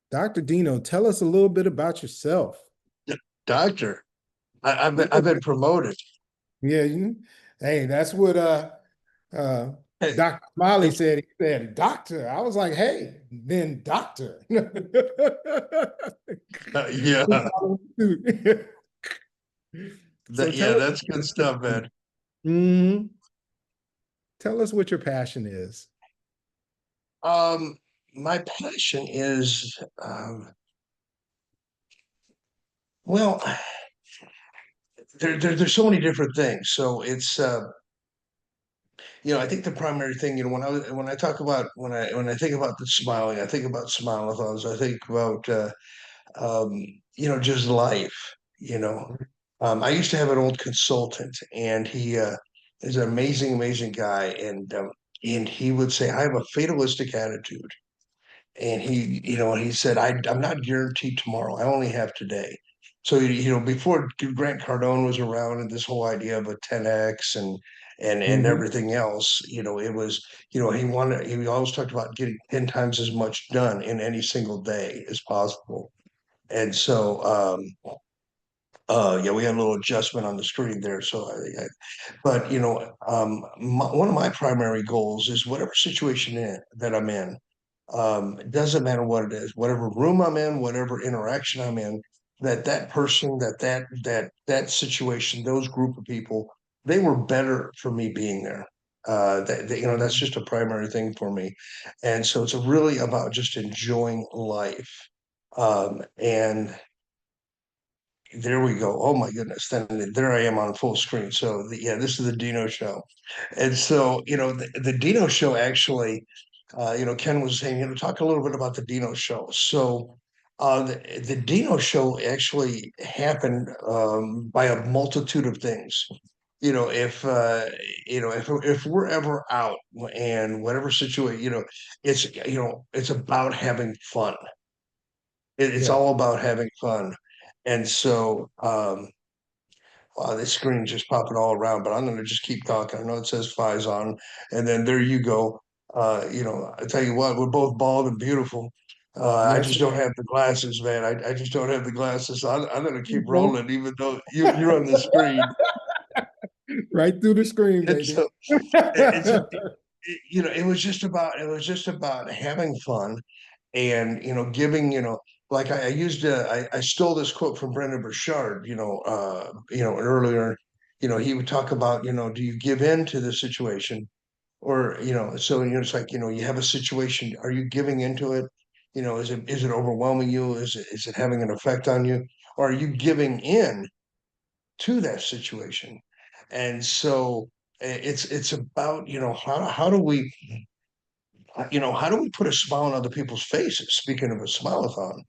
Dr. Dino, tell us a little bit about yourself. Doctor, I've been promoted. Yeah, hey, that's what uh Hey, Dr. Smiley said. He said, doctor. I was like, hey, then doctor. yeah, So yeah, tell us, that's good stuff, man. Mhm. Tell us what your passion is. Um, my passion is well, there's so many different things. So it's I think the primary thing, when I talk about when I think about the smiling, I think about Smile-A-Thons. I think about um, just life. You know, I used to have an old consultant, and he is an amazing, amazing guy, and he would say, "I have a fatalistic attitude," and he said, I'm not guaranteed tomorrow. I only have today." So before Grant Cardone was around, and this whole idea of a 10x and Mhm. everything else, it was, he always talked about getting 10 times as much done in any single day as possible. And so, yeah, we had a little adjustment on the screen there. So, but one of my primary goals is whatever situation that I'm in. It doesn't matter what it is, whatever room I'm in, whatever interaction I'm in, that person, that situation, those group of people, they were better for me being there. That's just a primary thing for me, and so it's really about just enjoying life. And there we go. Oh my goodness. Then there I am on full screen. So yeah, this is the Dino Show. And so, the Dino Show actually, Ken was saying, talk a little bit about the Dino Show. So the Dino Show actually happened by a multitude of things. If if we're ever out and whatever situation, it's about having fun. It's Yeah. all about having fun. And so, wow, this screen just popping all around, but I'm going to just keep talking. I know it says Fi's on, and then there you go. I tell you what, we're both bald and beautiful. I Yes, just don't sir. have the glasses, man. I just don't have the glasses. So I'm going to keep Mhm. rolling, even though you're on the screen. Right through the screen, And baby. so it's a, it was just about having fun and giving like I used I stole this quote from Brendan Burchard earlier. He would talk about, do you give in to the situation, or so it's like, you have a situation, are you giving into it? Is it overwhelming you? Is it having an effect on you, or are you giving in to that situation? And so it's about, how do we put a smile on other people's faces? Speaking of a smile-a-thon,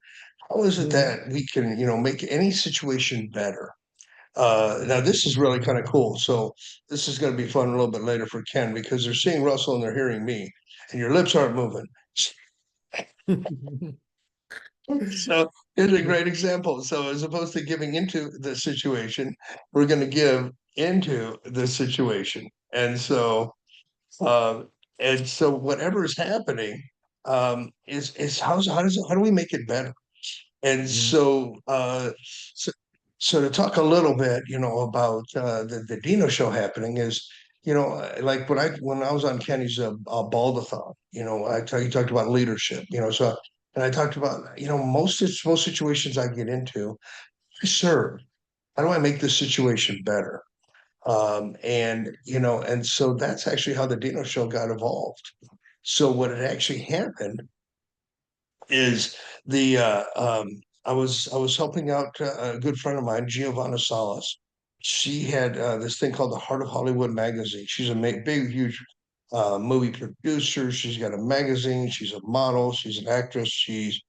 how is it Mhm. that we can, make any situation better? Now this is really kind of cool. So this is going to be fun a little bit later for Ken, because they're seeing Russell and they're hearing me, and your lips aren't moving. So here's a great example. So as opposed to giving into the situation, we're going to give into the situation. Uh, and so whatever is happening is how do we make it better? And Mhm. so to talk a little bit, about the Dino Show happening is, like when I was on Kenny's Baldathon, he talked about leadership, so, and I talked about, most situations I get into, I serve. How do I make this situation better? And so that's actually how the Dino Show got evolved. So what had actually happened is the I was helping out a good friend of mine, Giovanna Salas. She had this thing called the Heart of Hollywood magazine. She's a big, huge movie producer. She's got a magazine. She's a model. She's an actress. She's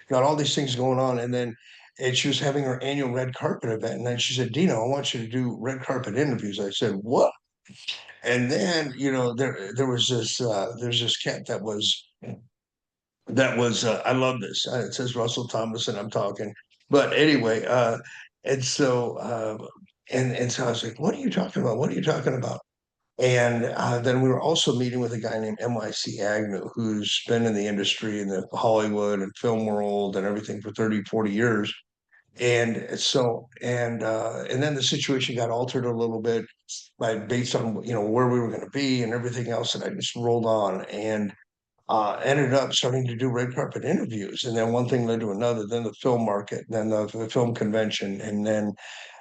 got all these things going on. And she was having her annual red carpet event. And then she said, "Dino, I want you to do red carpet interviews." I said, "What?" And then there was there's this cat that was I love this. It says Russell Thomas, and I'm talking. But anyway, and so I was like, "What are you talking about? What are you talking about?" And then we were also meeting with a guy named NYC Agnew, who's been in the industry in the Hollywood and film world and everything for 30, 40 years. And then the situation got altered a little bit based on, where we were going to be and everything else. And I just rolled on and ended up starting to do red carpet interviews. And then one thing led to another, then the film market, then the film convention, and then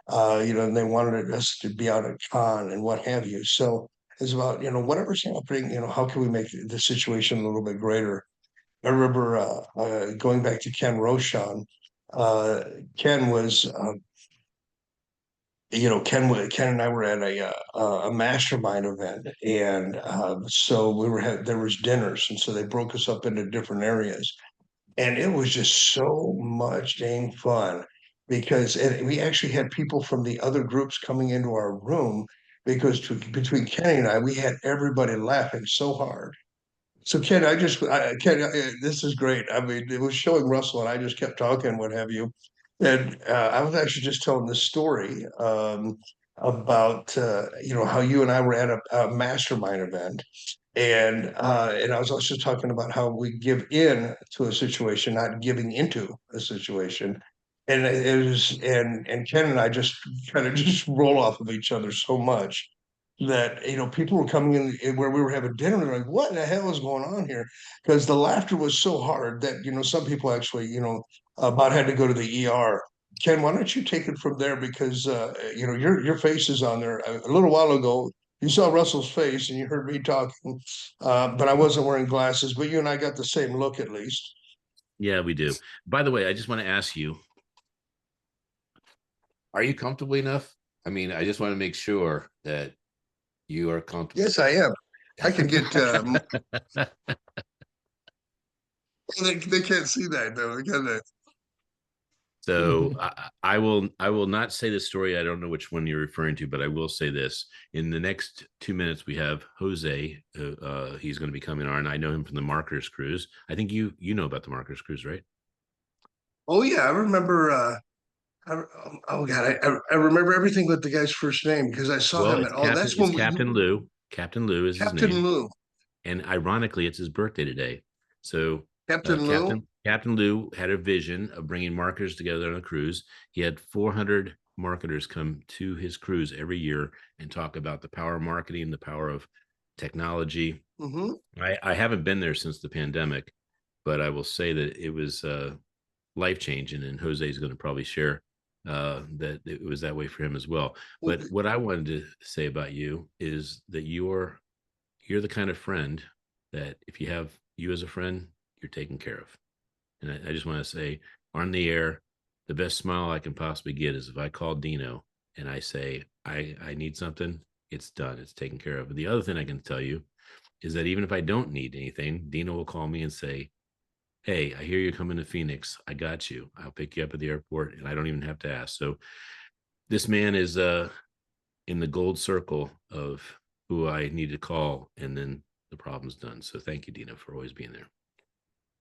and they wanted us to be out at con and what have you. So it's about, whatever's happening, how can we make the situation a little bit greater? I remember going back to Ken Rochon. Uh, Ken was, Ken and I were at a mastermind event, and so there was dinners, and so they broke us up into different areas, and it was just so much dang fun because we actually had people from the other groups coming into our room because between Kenny and I, we had everybody laughing so hard. So Ken, Ken, this is great. I mean, it was showing Russell, and I just kept talking, what have you. And I was actually just telling this story about how you and I were at a mastermind event, and I was also talking about how we give in to a situation, not giving into a situation. And it was, and Ken and I just kind of just roll off of each other so much that people were coming in where we were having dinner and they're like, what the hell is going on here? Because the laughter was so hard that some people actually about had to go to the ER. Ken, why don't you take it from there? Because your face is on there. A little while ago you saw Russell's face and you heard me talking, but I wasn't wearing glasses. But you and I got the same look at least. Yeah, we do. By the way, I just want to ask you, are you comfortable enough? I mean, I just want to make sure that you are comfortable. Yes, I am. I can get. They can't see that though. They got So I will not say this story. I don't know which one you're referring to, but I will say this. In the next 2 minutes, we have Jose. He's going to be coming on. I know him from the Marketers Cruise. I think you know about the Marketers Cruise, right? Oh yeah, I remember. Oh God, I remember everything but the guy's first name because I saw Well, him it's at all. Captain. That's It's when Captain Lou. Captain Lou is his Captain name, Lou. and ironically, it's his birthday today. So Captain Lou. Captain Lou had a vision of bringing marketers together on a cruise. He had 400 marketers come to his cruise every year and talk about the power of marketing, the power of technology. Mm-hmm. I haven't been there since the pandemic, but I will say that it was life changing, and Jose is going to probably share that it was that way for him as well. But what I wanted to say about you is that you're the kind of friend that if you have you as a friend, you're taken care of. And I just want to say on the air, the best smile I can possibly get is if I call Dino and I say, I need something, it's done, it's taken care of. But the other thing I can tell you is that even if I don't need anything, Dino will call me and say, hey, I hear you're coming to Phoenix. I got you. I'll pick you up at the airport and I don't even have to ask. So this man is in the gold circle of who I need to call, and then the problem's done. So thank you, Dino, for always being there.